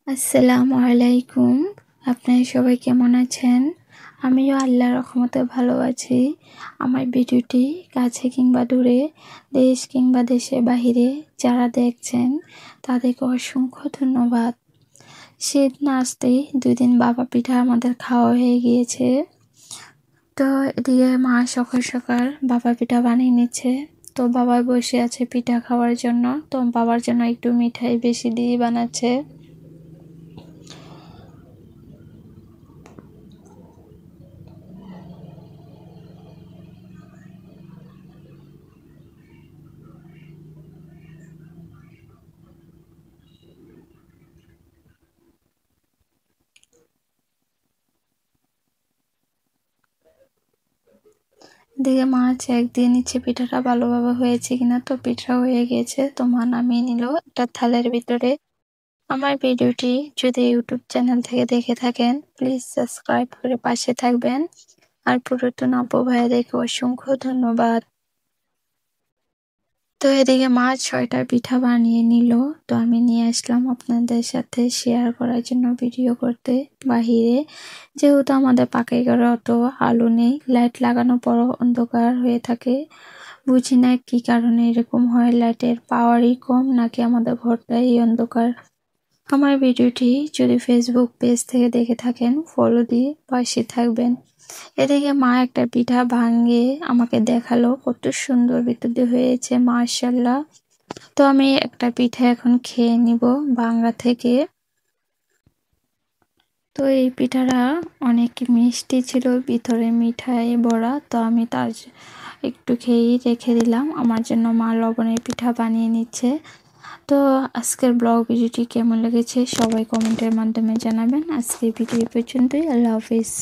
আসসালামু আলাইকুম। আপনারা সবাই কেমন আছেন? আমিও আল্লাহর রহমতে ভালো আছি। আমার ভিডিওটি কাছে কিংবা দূরে, দেশ কিংবা দেশের বাহিরে যারা দেখছেন তাদেরকে অসংখ্য ধন্যবাদ। শীত না আসতেই 2 দিন বাবা পিঠা আমাদের খাওয়া হয়ে গিয়েছে। তো এদিকে মা সকাল সকাল বাবা পিঠা বানিয়ে নিচ্ছে। তো বাবা বসে আছে পিঠা খাওয়ার জন্য। তো বাবার জন্য একটু মিঠাই বেশি দিয়ে বানাচ্ছে। দেখে মা চেক দিয়ে নিচ্ছে পিঠাটা ভালোভাবে হয়েছে কিনা। তো পিঠা হয়ে গেছে, তো মা নামিয়ে নিল একটা থালের ভিতরে। আমার ভিডিওটি যদি ইউটিউব চ্যানেল থেকে দেখে থাকেন প্লিজ সাবস্ক্রাইব করে পাশে থাকবেন। আর পুরাতন আপু ভাইয়াদেরকে অসংখ্য ধন্যবাদ। তো এদিকে মা 6টা পিঠা বানিয়ে নিল। তো আমি নিয়ে আসলাম আপনাদের সাথে শেয়ার করার জন্য, ভিডিও করতে বাহিরে। যেহেতু আমাদের পাকা ঘরে অত আলো নেই, লাইট লাগানোর পরও অন্ধকার হয়ে থাকে। বুঝি না কি কারণে এরকম হয়, লাইটের পাওয়ারই কম নাকি আমাদের ঘরটাই অন্ধকার। আমার ভিডিওটি যদি ফেসবুক পেজ থেকে দেখে থাকেন ফলো দিয়ে পাশে থাকবেন। এদিকে মা একটা পিঠা ভাঙে আমাকে দেখালো, কত সুন্দর ভিতর দিয়ে হয়েছে মাশাআল্লাহ। তো আমি একটা পিঠা এখন খেয়ে নিব বাংলা থেকে। তো এই পিঠাটা অনেক মিষ্টি ছিল, ভিতরে মিঠাই ভরা। তো আমি একটু খেয়েই রেখে দিলাম। আমার জন্য মা লবণের পিঠা বানিয়ে নিচ্ছে। তো আজকের ব্লগ ভিডিওটি কেমন লেগেছে সবাই কমেন্টের মাধ্যমে জানাবেন। আজকের ভিডিও পর্যন্তই, আল্লাহ হাফিজ।